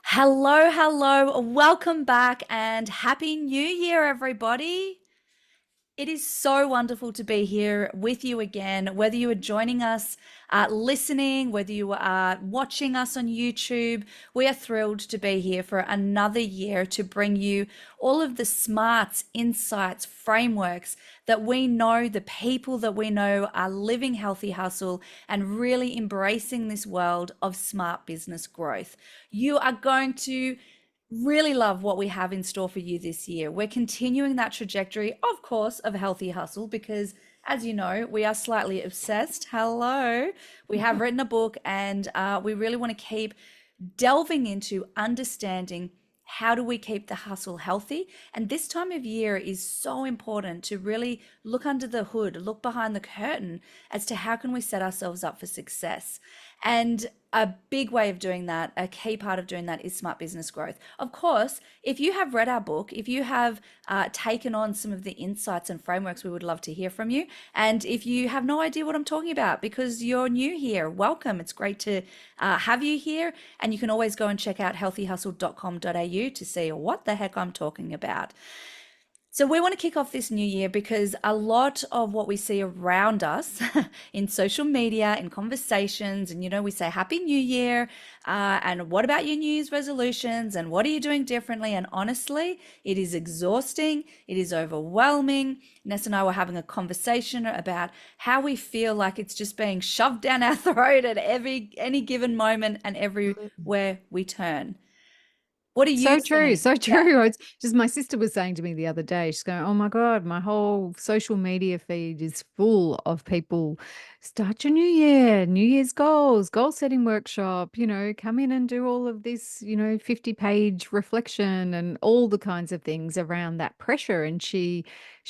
Hello, hello, welcome back, and Happy New Year, everybody. It is so wonderful to be here with you again, whether you are joining us, listening, whether you are watching us on YouTube. We are thrilled to be here for another year to bring you all of the smarts, insights, frameworks that we know, the people that we know are living healthy hustle and really embracing this world of smart business growth. You are going to really love what we have in store for you this year. We're continuing that trajectory, of course, of healthy hustle because, as you know, we are slightly obsessed. Hello. We have written a book and we really want to keep delving into understanding how do we keep the hustle healthy. And this time of year is so important to really look under the hood, look behind the curtain as to how can we set ourselves up for success. And a big way of doing that, a key part of doing that, is smart business growth. Of course, if you have read our book, if you have taken on some of the insights and frameworks, we would love to hear from you. And if you have no idea what I'm talking about because you're new here, welcome. It's great to have you here. And you can always go and check out healthyhustle.com.au to see what the heck I'm talking about. So we want to kick off this new year because a lot of what we see around us in social media, in conversations, and we say Happy New Year, and what about your New Year's resolutions, and what are you doing differently? And honestly, it is exhausting. It is overwhelming. Ness and I were having a conversation about how we feel like it's just being shoved down our throat at any given moment and everywhere we turn. What are you So true, seeing? so Yeah. true. It's just my sister was saying to me the other day, she's going, "Oh my God, my whole social media feed is full of people. Start your new year, New Year's goals, goal setting workshop, come in and do all of this, 50-page reflection and all the kinds of things around that pressure." And she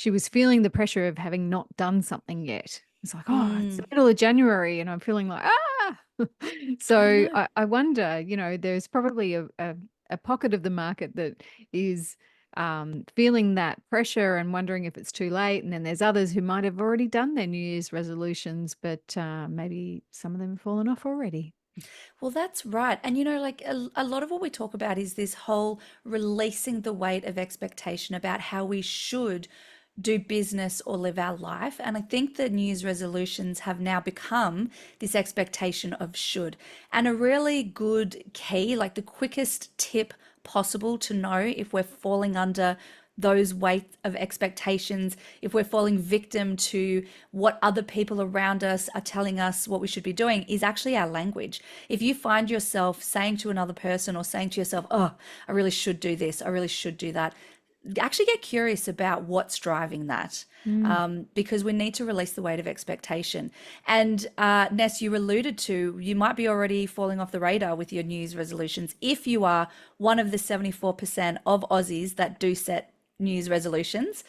was feeling the pressure of having not done something yet. It's like, oh, it's the Mm, middle of January and I'm feeling like, ah. I So know. I wonder, there's probably a pocket of the market that is feeling that pressure and wondering if it's too late. And then there's others who might have already done their New Year's resolutions, but maybe some of them have fallen off already. Well, that's right. And like a lot of what we talk about is this whole releasing the weight of expectation about how we should do business or live our life. And I think that New Year's resolutions have now become this expectation of should. And a really good key, like the quickest tip possible to know if we're falling under those weight of expectations, if we're falling victim to what other people around us are telling us what we should be doing, is actually our language. If you find yourself saying to another person or saying to yourself, oh, I really should do this, I really should do that, actually get curious about what's driving that. Mm. Because we need to release the weight of expectation. And Ness, you alluded to, you might be already falling off the radar with your New Year's resolutions if you are one of the 74% of Aussies that do set New Year's resolutions.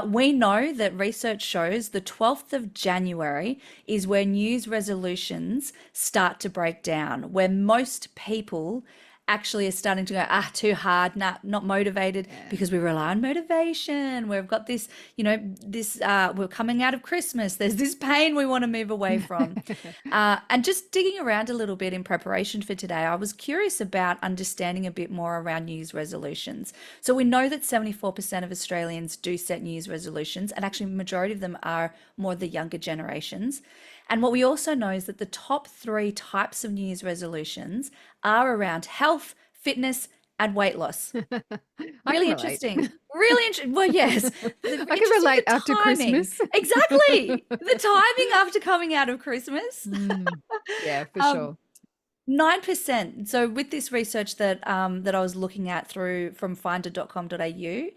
We know that research shows the 12th of January is where New Year's resolutions start to break down, where most people actually are starting to go, too hard, not motivated, Yeah. because we rely on motivation. We've got this, we're coming out of Christmas. There's this pain we want to move away from. And just digging around a little bit in preparation for today, I was curious about understanding a bit more around New Year's resolutions. So we know that 74% of Australians do set New Year's resolutions, and actually, the majority of them are more the younger generations. And what we also know is that the top three types of New Year's resolutions are around health, fitness, and weight loss. I can Really relate. interesting. Really interesting. Well, yes, I can interesting relate the after timing. Christmas. Exactly. The timing after coming out of Christmas. Mm. Yeah, for Um, sure. 9%. So with this research that I was looking at through from finder.com.au,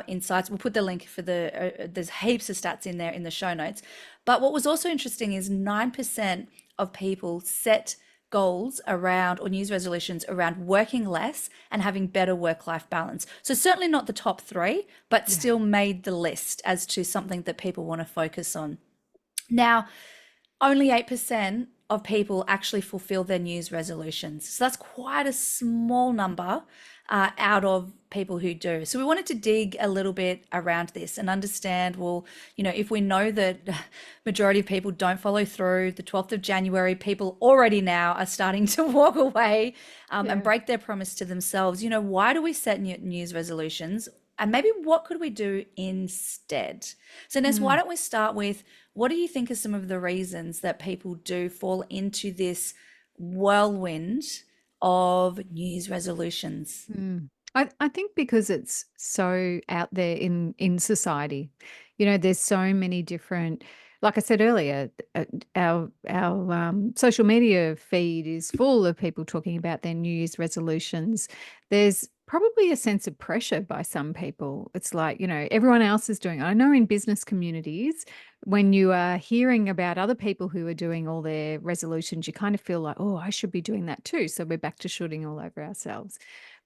insights, we'll put the link for there's heaps of stats in there in the show notes. But what was also interesting is 9% of people set goals around or New Year's resolutions around working less and having better work-life balance. So certainly not the top three, but Yeah. still made the list as to something that people want to focus on. Now, only 8% of people actually fulfill their New Year's resolutions. So that's quite a small number out of people who do. So we wanted to dig a little bit around this and understand, well, if we know that majority of people don't follow through, the 12th of January, people already now are starting to walk away and Yeah. break their promise to themselves. Why do we set New Year's resolutions? And maybe what could we do instead? So, Ness, why Mm. don't we start with what do you think are some of the reasons that people do fall into this whirlwind of New Year's resolutions? Mm. I think because it's so out there in society, there's so many different, like I said earlier, our social media feed is full of people talking about their New Year's resolutions. There's probably a sense of pressure by some people. It's like, everyone else is doing. I know in business communities, when you are hearing about other people who are doing all their resolutions, you kind of feel like, oh, I should be doing that too. So we're back to shooting all over ourselves.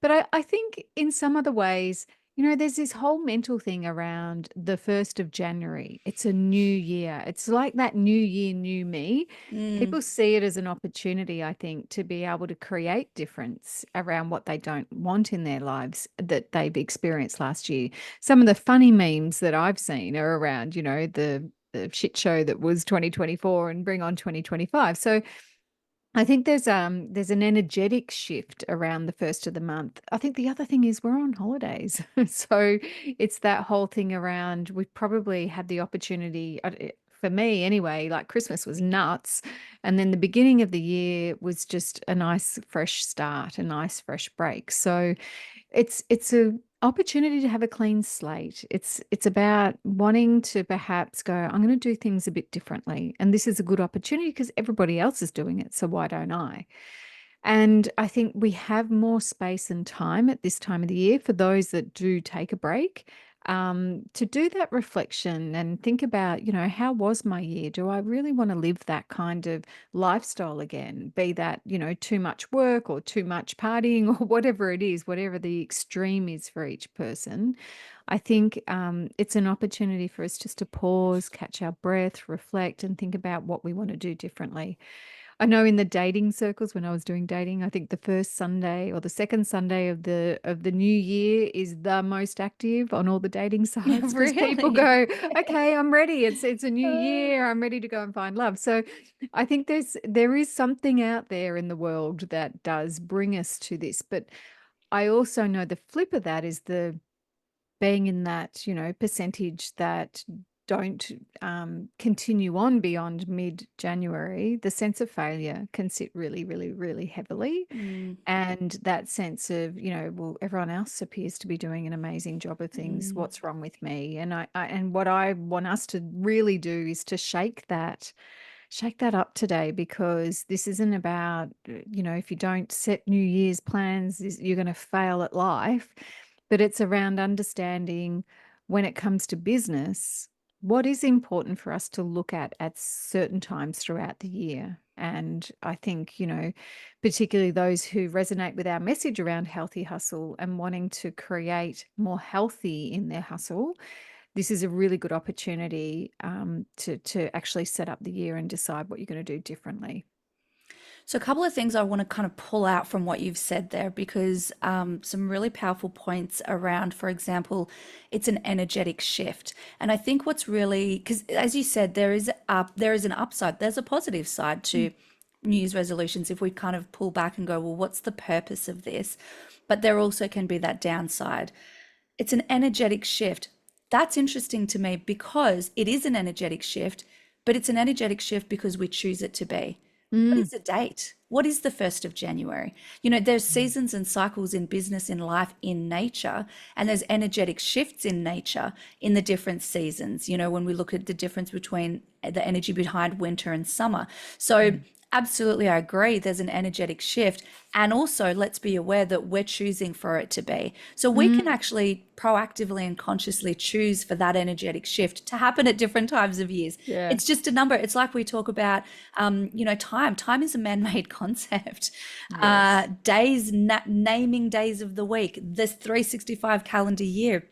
But I think in some other ways, there's this whole mental thing around the 1st of January. It's a new year. It's like that new year, new me. Mm, People see it as an opportunity, I think, to be able to create difference around what they don't want in their lives that they've experienced last year. Some of the funny memes that I've seen are around, the shit show that was 2024 and bring on 2025. So I think there's an energetic shift around the first of the month. I think the other thing is we're on holidays. So it's that whole thing around we've probably had the opportunity for me anyway, like Christmas was nuts. And then the beginning of the year was just a nice fresh start, a nice fresh break. So it's a opportunity to have a clean slate. It's about wanting to perhaps go, I'm going to do things a bit differently. And this is a good opportunity because everybody else is doing it. So why don't I? And I think we have more space and time at this time of the year for those that do take a break, to do that reflection and think about, how was my year? Do I really want to live that kind of lifestyle again? Be that, too much work or too much partying or whatever it is, whatever the extreme is for each person. I think it's an opportunity for us just to pause, catch our breath, reflect, and think about what we want to do differently. I know in the dating circles when I was doing dating, I think the first Sunday or the second Sunday of the new year is the most active on all the dating sites because people really? go, okay, I'm ready. It's a new Uh, year. I'm ready to go and find love. So I think there is something out there in the world that does bring us to this. But I also know the flip of that is the being in that, percentage that don't continue on beyond mid-January, the sense of failure can sit really, really, really heavily. mm, And that sense of, well, everyone else appears to be doing an amazing job of things. mm, What's wrong with me? And and what I want us to really do is to shake that up today because this isn't about, if you don't set New Year's plans, you're going to fail at life. But it's around understanding when it comes to business, what is important for us to look at certain times throughout the year. And I think, particularly those who resonate with our message around healthy hustle and wanting to create more healthy in their hustle, this is a really good opportunity to actually set up the year and decide what you're going to do differently. So, a couple of things I want to kind of pull out from what you've said there, because some really powerful points around, for example, it's an energetic shift. And I think what's really, because as you said, there is an upside, there's a positive side Mm. to New Year's resolutions if we kind of pull back and go, well, what's the purpose of this? But there also can be that downside. It's an energetic shift. That's interesting to me because it is an energetic shift, but it's an energetic shift because we choose it to be. What Mm. is the date? What is the 1st of January? There's seasons and cycles in business, in life, in nature, and there's energetic shifts in nature in the different seasons. When we look at the difference between the energy behind winter and summer. So, Mm. absolutely, I agree. There's an energetic shift. And also, let's be aware that we're choosing for it to be. So, we can Mm. actually proactively and consciously choose for that energetic shift to happen at different times of years. Yeah. It's just a number. It's like we talk about, time. Time is a man-made concept. Yes. Naming days of the week, this 365 calendar year.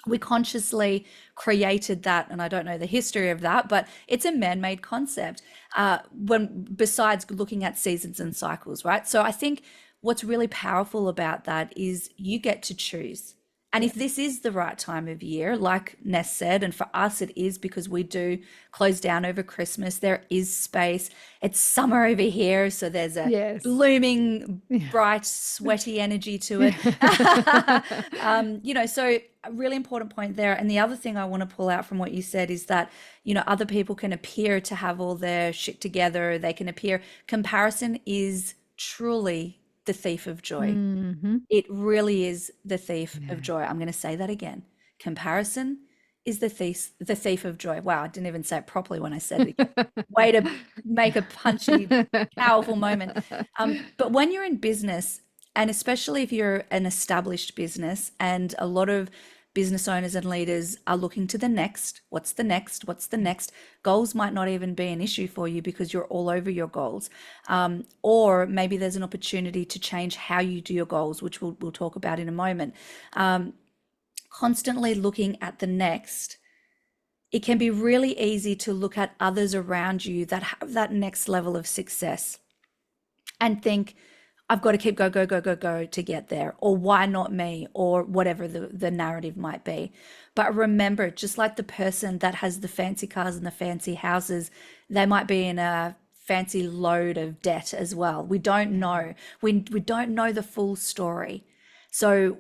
We consciously created that, and I don't know the history of that, but it's a man-made concept. When besides looking at seasons and cycles, right? So I think what's really powerful about that is you get to choose. And Yeah. if this is the right time of year, like Ness said, and for us it is because we do close down over Christmas, there is space. It's summer over here, so there's a Yes. blooming, Yeah. bright, sweaty energy to it. So a really important point there. And the other thing I want to pull out from what you said is that, other people can appear to have all their shit together. They can appear, comparison is truly the thief of joy. Hmm. It really is the thief of Yeah. joy. I'm going to say that again. Comparison is the thief of joy. Wow, I didn't even say it properly when I said it again. Way to make a punchy, powerful moment. But when you're in business, and especially if you're an established business, and a lot of business owners and leaders are looking to the next, what's the next? What's the next? Goals might not even be an issue for you because you're all over your goals. Or maybe there's an opportunity to change how you do your goals, which we'll talk about in a moment. Constantly looking at the next, it can be really easy to look at others around you that have that next level of success and think, I've got to keep go, go, go, go, go to get there, or why not me, or whatever the narrative might be. But remember, just like the person that has the fancy cars and the fancy houses, they might be in a fancy load of debt as well. We don't Yeah. know. We don't know the full story. So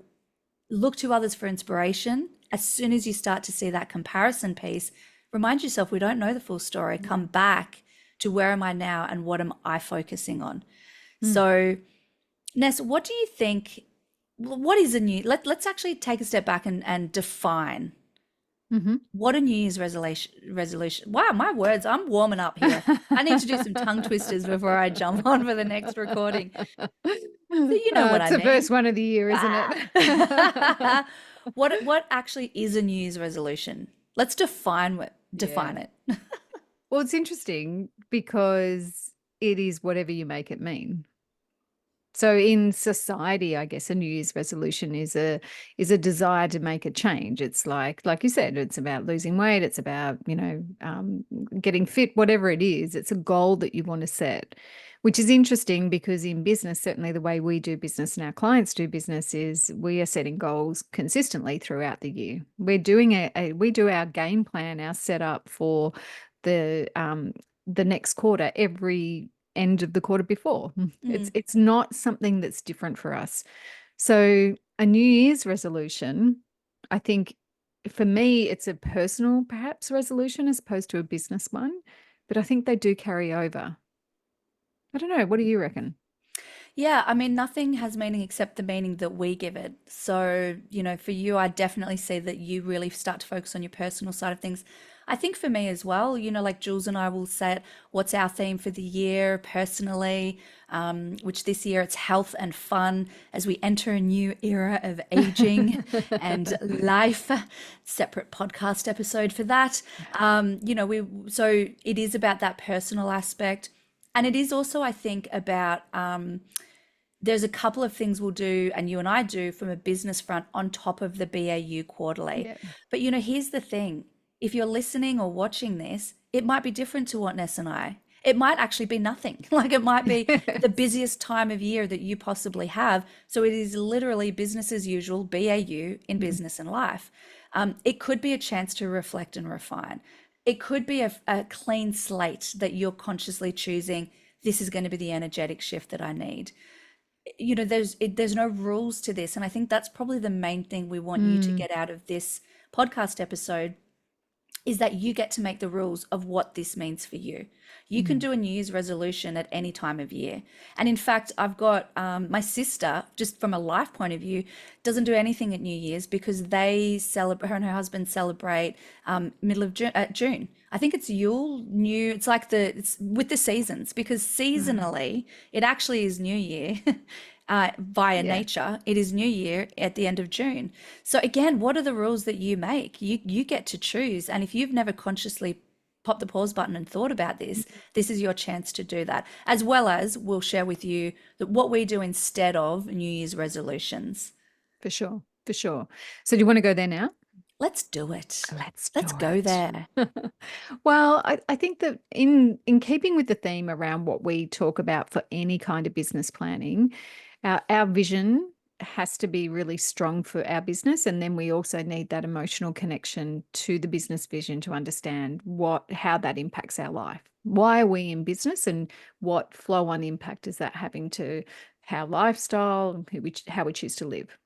look to others for inspiration. As soon as you start to see that comparison piece, remind yourself we don't know the full story. Yeah. Come back to where am I now and what am I focusing on? Mm. So, Ness, what do you think? What is a new? Let's actually take a step back and define Hmm. what a New Year's resolution. Wow, my words! I'm warming up here. I need to do some tongue twisters before I jump on for the next recording. So you know what It's I the first mean. one of the year, isn't it? Ah. What actually is a New Year's resolution? Let's define Yeah. it. Well, it's interesting because it is whatever you make it mean. So in society, I guess a New Year's resolution is a desire to make a change. It's like you said, it's about losing weight. It's about getting fit. Whatever it is, it's a goal that you want to set, which is interesting because in business, certainly the way we do business and our clients do business is we are setting goals consistently throughout the year. We're doing we do our game plan, our setup for the next quarter every end of the quarter before. It's Mm, it's not something that's different for us. So a New Year's resolution, I think for me, it's a personal perhaps resolution as opposed to a business one, but I think they do carry over. I don't know. What do you reckon? Yeah, I mean, nothing has meaning except the meaning that we give it. So, for you, I definitely see that you really start to focus on your personal side of things. I think for me as well, like Jules and I will set what's our theme for the year personally, which this year it's health and fun as we enter a new era of aging and life. Separate podcast episode for that. So it is about that personal aspect. And it is also, I think, about there's a couple of things we'll do, and you and I do from a business front on top of the BAU quarterly. Yeah. But here's the thing: if you're listening or watching this, it might be different to what Ness and I. It might actually be nothing. Like it might be the busiest time of year that you possibly have. So it is literally business as usual, BAU in Mhm. business and life. It could be a chance to reflect and refine. It could be a clean slate that you're consciously choosing. This is going to be the energetic shift that I need. There's no rules to this, and I think that's probably the main thing we want you to Mm, get out of this podcast episode is that you get to make the rules of what this means for you. You can mm. do a New Year's resolution at any time of year. And in fact, I've got my sister, just from a life point of view, doesn't do anything at New Year's because they celebrate, her and her husband celebrate middle of June. I think it's Yule, New, it's like it's with the seasons because Right. seasonally, it actually is New Year. Via Yeah, nature, it is New Year at the end of June. So again, what are the rules that you make? You get to choose. And if you've never consciously popped the pause button and thought about this, this is your chance to do that. As well as we'll share with you that what we do instead of New Year's resolutions. for sure. For sure. So do you want to go there now? Let's do it. Let's Let's do go it. there. Well, I think that in keeping with the theme around what we talk about for any kind of business planning, our vision has to be really strong for our business, and then we also need that emotional connection to the business vision to understand how that impacts our life. Why are we in business, and what flow-on impact is that having to our lifestyle and how we choose to live?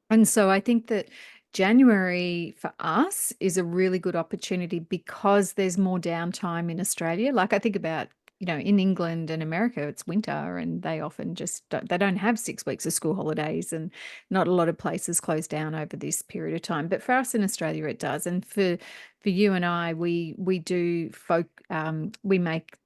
And so I think that January for us is a really good opportunity because there's more downtime in Australia. Like I think about, in England and America, it's winter and they often they don't have 6 weeks of school holidays, and not a lot of places close down over this period of time. But for us in Australia, it does. And for you and I, we do we make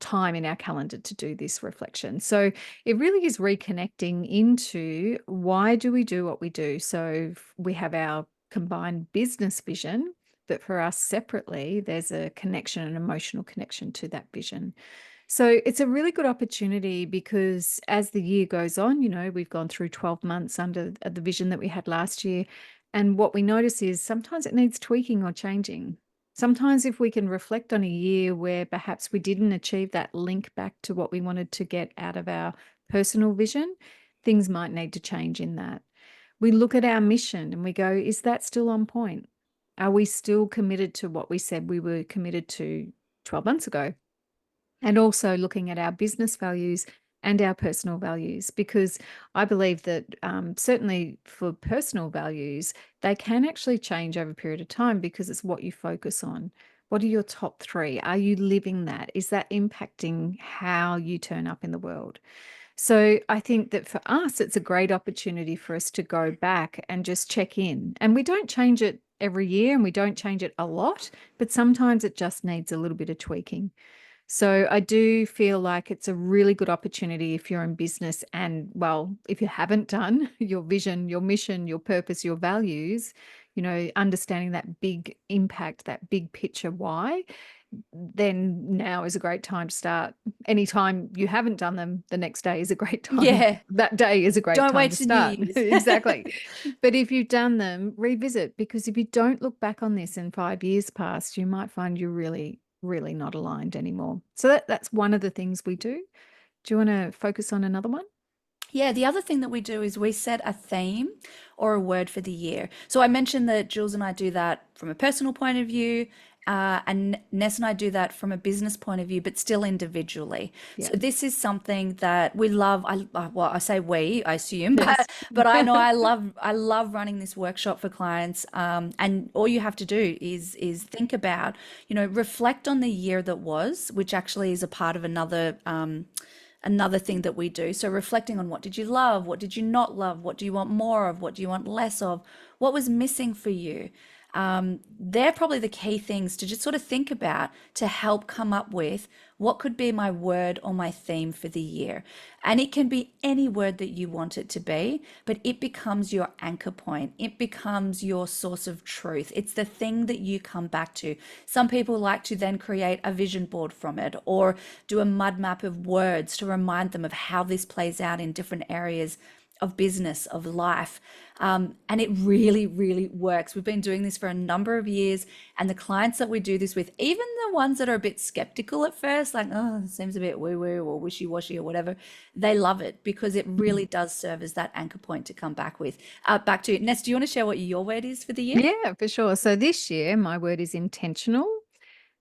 time in our calendar to do this reflection. So it really is reconnecting into why do we do what we do. So we have our combined business vision, but for us separately, there's a connection, an emotional connection to that vision. So it's a really good opportunity because as the year goes on, we've gone through 12 months under the vision that we had last year. And what we notice is sometimes it needs tweaking or changing. Sometimes, if we can reflect on a year where perhaps we didn't achieve that link back to what we wanted to get out of our personal vision, things might need to change in that. We look at our mission and we go, is that still on point? Are we still committed to what we said we were committed to 12 months ago? And also looking at our business values and our personal values, because I believe that certainly for personal values, they can actually change over a period of time because it's what you focus on. What are your top three? Are you living that? Is that impacting how you turn up in the world? So I think that for us, it's a great opportunity for us to go back and just check in. And we don't change it every year and we don't change it a lot, but sometimes it just needs a little bit of tweaking. So I do feel like it's a really good opportunity if you're in business and, well, if you haven't done your vision, your mission, your purpose, your values, understanding that big impact, that big picture why, then now is a great time to start. Anytime you haven't done them, the next day is a great time. Yeah. That day is a great Don't time wait to to New start. Year's. Exactly. But if you've done them, revisit, because if you don't look back on this in 5 years past, you might find you're really, really not aligned anymore. So that's one of the things we do. Do you want to focus on another one? Yeah, the other thing that we do is we set a theme or a word for the year. So I mentioned that Jules and I do that from a personal point of view, and Ness and I do that from a business point of view, but still individually. Yeah. So this is something that we love. Well, I say we, I assume, Yes. but I know I love running this workshop for clients. And all you have to do is think about, reflect on the year that was, which actually is a part of another thing that we do. So reflecting on what did you love? What did you not love? What do you want more of? What do you want less of? What was missing for you? They're probably the key things to just sort of think about to help come up with what could be my word or my theme for the year. And it can be any word that you want it to be, but it becomes your anchor point. It becomes your source of truth. It's the thing that you come back to. Some people like to then create a vision board from it or do a mud map of words to remind them of how this plays out in different areas of business, of life. And it really, really works. We've been doing this for a number of years, and the clients that we do this with, even the ones that are a bit skeptical at first, like, oh, it seems a bit woo woo or wishy washy or whatever, they love it because it really does serve as that anchor point to come back with. Back to you. Ness, do you want to share what your word is for the year? Yeah, for sure. So this year, my word is intentional.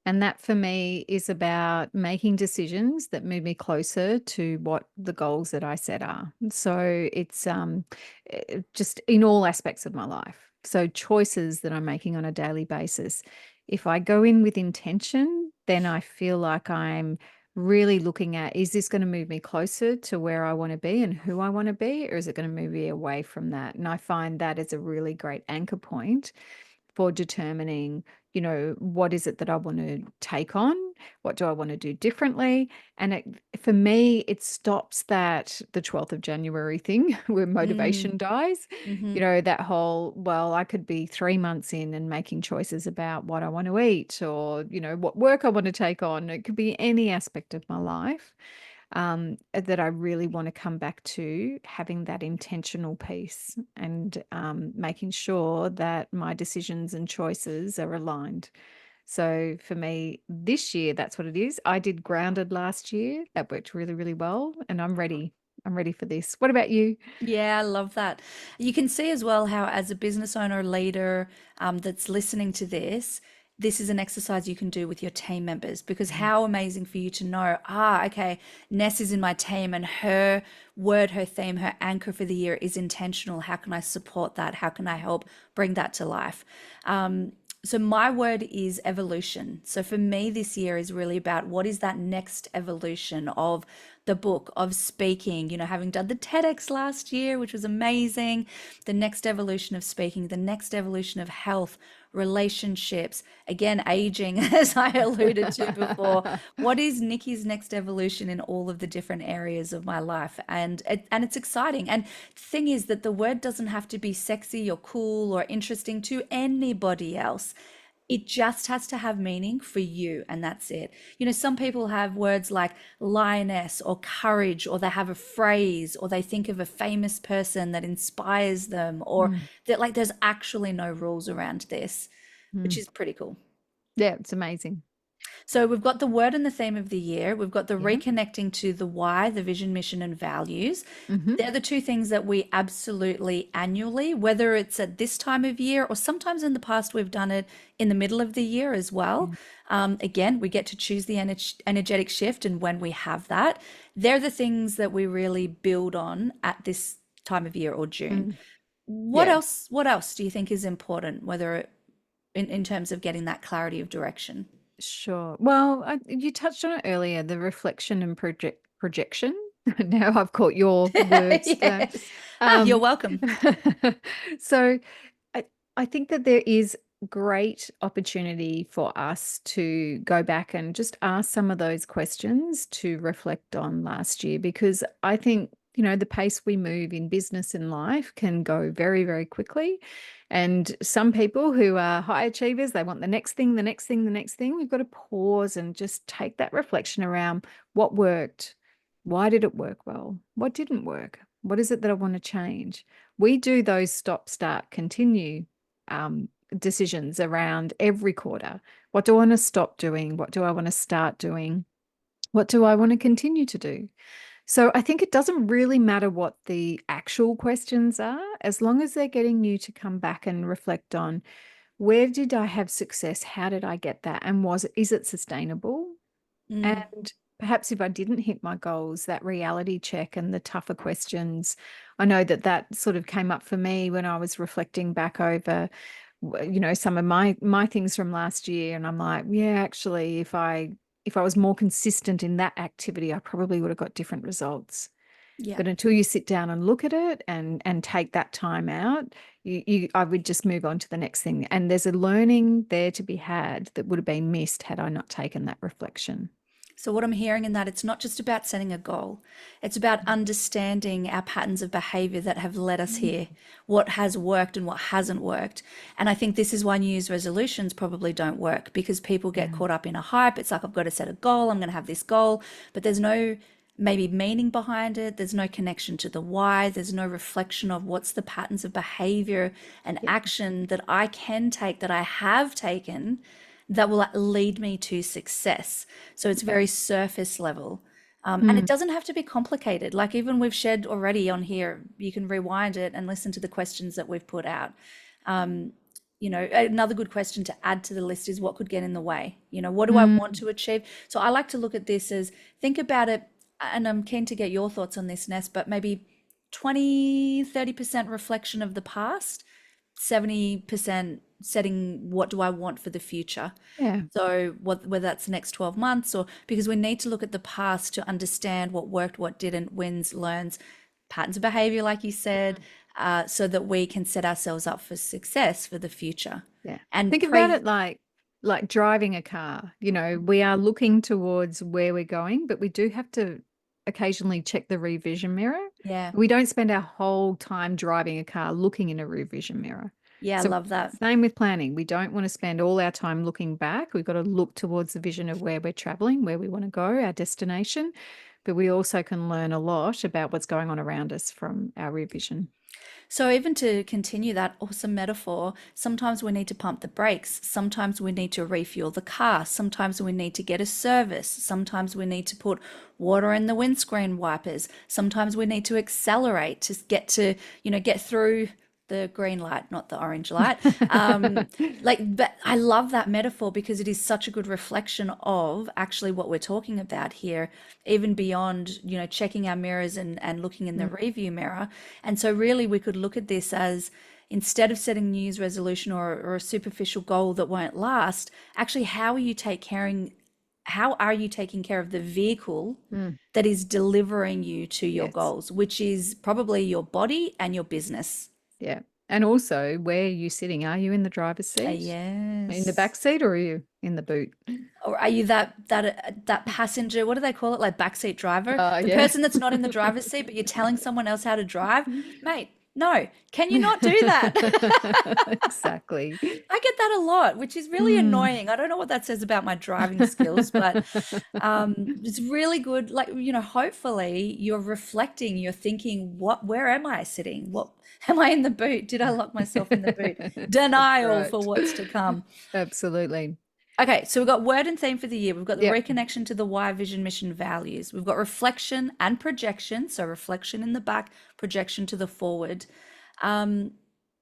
And that for me is about making decisions that move me closer to what the goals that I set are. So it's just in all aspects of my life. So choices that I'm making on a daily basis. If I go in with intention, then I feel like I'm really looking at, is this going to move me closer to where I want to be and who I want to be, or is it going to move me away from that? And I find that is a really great anchor point for determining, what is it that I want to take on? What do I want to do differently? And for me, it stops the 12th of January thing where Mm, motivation dies. hmm That whole, well, I could be 3 months in and making choices about what I want to eat or, what work I want to take on. It could be any aspect of my life. that I really want to come back to, having that intentional piece and making sure that my decisions and choices are aligned. So for me, this year, that's what it is. I did grounded last year. That worked really, really well. And I'm ready. I'm ready for this. What about you? Yeah, I love that. You can see as well how, as a business owner or leader that's listening to this, this is an exercise you can do with your team members because Mm, how amazing for you to know, okay, Ness is in my team and her word, her theme, her anchor for the year is intentional. How can I support that? How can I help bring that to life? So my word is evolution. So for me, this year is really about what is that next evolution of the book, of speaking, having done the TEDx last year, which was amazing, the next evolution of speaking, the next evolution of health, relationships, again, aging, as I alluded to before. What is Nikki's next evolution in all of the different areas of my life? And it's exciting. And the thing is that the word doesn't have to be sexy or cool or interesting to anybody else. It just has to have meaning for you, and that's it. Some people have words like lioness or courage, or they have a phrase, or they think of a famous person that inspires them, or mm, that, like, there's actually no rules around this, which mm. is pretty cool. Yeah, it's amazing. So we've got the word and the theme of the year. We've got the Yeah. reconnecting to the why, the vision, mission, and values. Hmm. They're the two things that we absolutely annually, whether it's at this time of year or sometimes in the past, we've done it in the middle of the year as well. Yeah. Again, we get to choose the energetic shift and when we have that. They're the things that we really build on at this time of year or June. Mm. What Yeah. else? What else do you think is important, whether in terms of getting that clarity of direction? Sure. Well, you touched on it earlier, the reflection and projection. Now I've caught your words there. Yes. You're Um, welcome. so I, I think that there is great opportunity for us to go back and just ask some of those questions to reflect on last year, because I think, the pace we move in business and life can go very, very quickly. And some people who are high achievers, they want the next thing, the next thing, the next thing. We've got to pause and just take that reflection around what worked. Why did it work well? What didn't work? What is it that I want to change? We do those stop, start, continue decisions around every quarter. What do I want to stop doing? What do I want to start doing? What do I want to continue to do? So I think it doesn't really matter what the actual questions are, as long as they're getting you to come back and reflect on, where did I have success? How did I get that? And is it sustainable? Mm, And perhaps if I didn't hit my goals, that reality check and the tougher questions. I know that that sort of came up for me when I was reflecting back over, some of my things from last year, and I'm like, yeah, actually, if I was more consistent in that activity, I probably would have got different results. yeah. But until you sit down and look at it and take that time out, I would just move on to the next thing. And there's a learning there to be had that would have been missed had I not taken that reflection. So, what I'm hearing in that, it's not just about setting a goal, it's about understanding our patterns of behavior that have led us Mm. here, what has worked and what hasn't worked. And I think this is why New Year's resolutions probably don't work because people get Yeah. caught up in a hype. It's like, I've got to set a goal, I'm going to have this goal, but there's no maybe meaning behind it. There's no connection to the why. There's no reflection of what's the patterns of behavior and Yeah. action that I can take, that I have taken, that will lead me to success. So it's Yeah. very surface level. And it Mm. doesn't have to be complicated. Like, even we've shared already on here, you can rewind it and listen to the questions that we've put out. Another good question to add to the list is, what could get in the way? What do I want Mm. to achieve? So I like to look at this as, think about it, and I'm keen to get your thoughts on this, Ness, but maybe 20-30% reflection of the past, 70% setting what do I want for the future. Yeah. So whether that's the next 12 months, or because we need to look at the past to understand what worked, what didn't, wins, learns, patterns of behavior, like you said, so that we can set ourselves up for success for the future. Yeah. And Think about pre, it like driving a car. We are looking towards where we're going, but we do have to occasionally check the rear vision mirror. yeah, We don't spend our whole time driving a car looking in a rear vision mirror. yeah, I So love that. same with planning. We don't want to spend all our time looking back. We've got to look towards the vision of where we're traveling, where we want to go, our destination. but we also can learn a lot about what's going on around us from our rear vision. So, even to continue that awesome metaphor, sometimes we need to pump the brakes. Sometimes we need to refuel the car. Sometimes we need to get a service. Sometimes we need to put water in the windscreen wipers. Sometimes we need to accelerate to get to, get through the green light, not the orange light. But I love that metaphor because it is such a good reflection of actually what we're talking about here, even beyond, checking our mirrors and looking in the Mm, review mirror. And so, really, we could look at this as instead of setting a New Year's resolution or a superficial goal that won't last, actually, how are you taking care of the vehicle mm, that is delivering you to your yes. goals, which is probably your body and your business? Yeah. And also, where are you sitting? Are you in the driver's seat, in the back Yes. seat, or are you in the boot? Or are you that passenger? What do they call it? Like backseat driver, the Yeah. person that's not in the driver's seat, but you're telling someone else how to drive, mate. No, can you not do that? Exactly. I get that a lot, which is really Mm. annoying. I don't know what that says about my driving skills, but it's really good. Like, hopefully you're reflecting, you're thinking, where am I sitting? What am I in the boot? Did I lock myself in the boot? That's Denial for right. what's to come. Absolutely. Okay, so we've got word and theme for the year. We've got the Yep. reconnection to the why, vision, mission, values. We've got reflection and projection. So reflection in the back, projection to the forward. Um,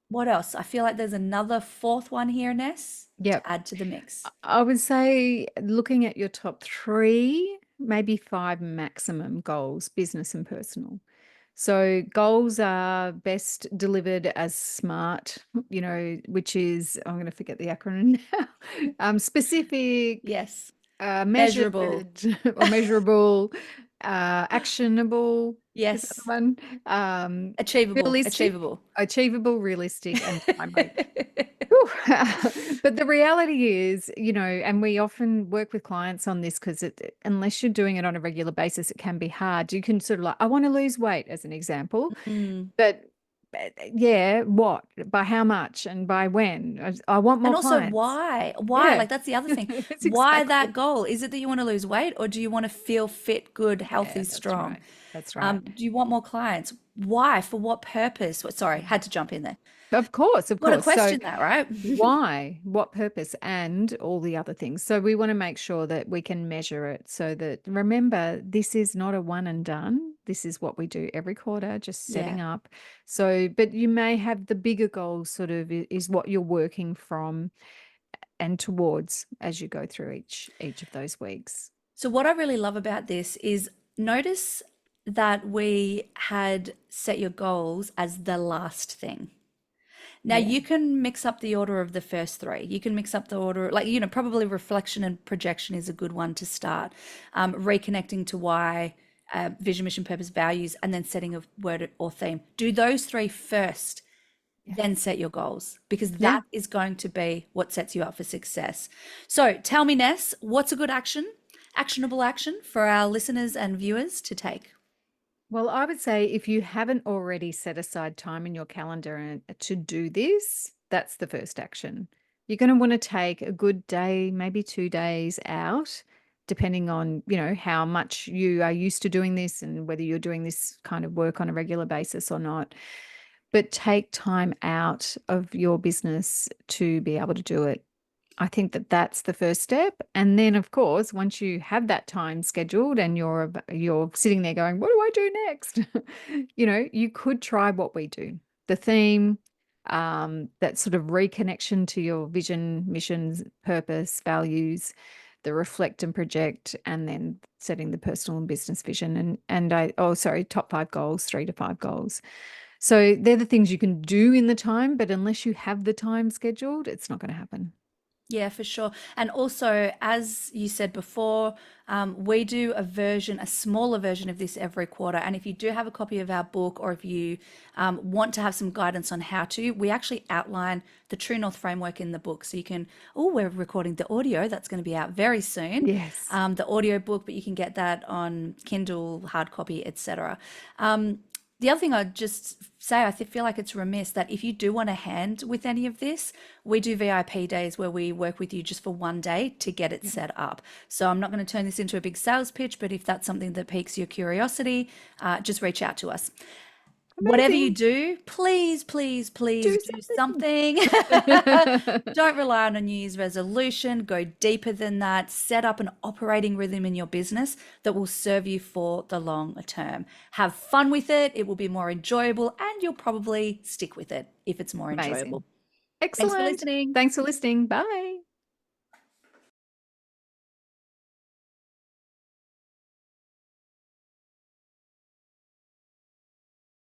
what else? I feel like there's another fourth one here, Ness, to Yep. add to the mix. I would say looking at your top three, maybe five maximum goals, business and personal. So goals are best delivered as SMART, which is, I'm going to forget the acronym now, specific, Yes. measured Measurable. or measurable, actionable. Is that the Yes. one? Um, Achievable. realistic, Achievable. achievable, realistic, and time based. Whew. But the reality is, and we often work with clients on this because unless you're doing it on a regular basis, it can be hard. You can sort of like, I want to lose weight as an example, Mm. but yeah, what? By how much and by when? I want And more also, clients. why? Why? Yeah, Like, that's the other thing. it's Why that exactly. goal? Is it that you want to lose weight or do you want to feel fit, good, Yeah, healthy, that's strong? right. That's right. Do you want more clients? Why? For what purpose? Sorry, Mm. had to jump in there. Of course, of What a course. So question, that, right? why, what purpose, and all the other things. So we want to make sure that we can measure it so that remember, this is not a one and done. This is what we do every quarter, just Yeah. setting up. So, but you may have the bigger goals sort of is what you're working from and towards as you go through each of those weeks. So, what I really love about this is notice that we had set your goals as the last thing. Now, Yeah. you can mix up the order of the first three. You can mix up the order, like, probably reflection and projection is a good one to start. Reconnecting to why, vision, mission, purpose, values, and then setting a word or theme. Do those three first, Yeah. then set your goals because Yeah. that is going to be what sets you up for success. So tell me, Ness, what's a good actionable action for our listeners and viewers to take? Well, I would say if you haven't already set aside time in your calendar to do this, that's the first action. You're going to want to take a good day, maybe 2 days out, depending on, how much you are used to doing this and whether you're doing this kind of work on a regular basis or not. But take time out of your business to be able to do it. I think that that's the first step. And then, of course, once you have that time scheduled and you're sitting there going, what do I do next? You could try what we do. The theme, that sort of reconnection to your vision, missions, purpose, values, the reflect and project, and then setting the personal and business vision. Top 5 goals, 3 to 5 goals. So they're the things you can do in the time, but unless you have the time scheduled, it's not going to happen. Yeah, for sure. And also, as you said before, we do a smaller version of this every quarter. And if you do have a copy of our book, or if you want to have some guidance on how to, we actually outline the True North framework in the book. So you can, we're recording the audio that's going to be out very soon, Yes. the audio book, but you can get that on Kindle, hard copy, etc. The other thing I'd just say, feel like it's remiss that if you do want a hand with any of this, we do VIP days where we work with you just for one day to get it Yeah. set up. So I'm not going to turn this into a big sales pitch, but if that's something that piques your curiosity, just reach out to us. Whatever you Amazing. do, please, please, please Do do something. something. Don't rely on a New Year's resolution. Go deeper than that. Set up an operating rhythm in your business that will serve you for the long term. Have fun with it. It will be more enjoyable, and you'll probably stick with it if it's more enjoyable. Amazing. Thanks for Excellent. listening. Thanks for listening. Bye.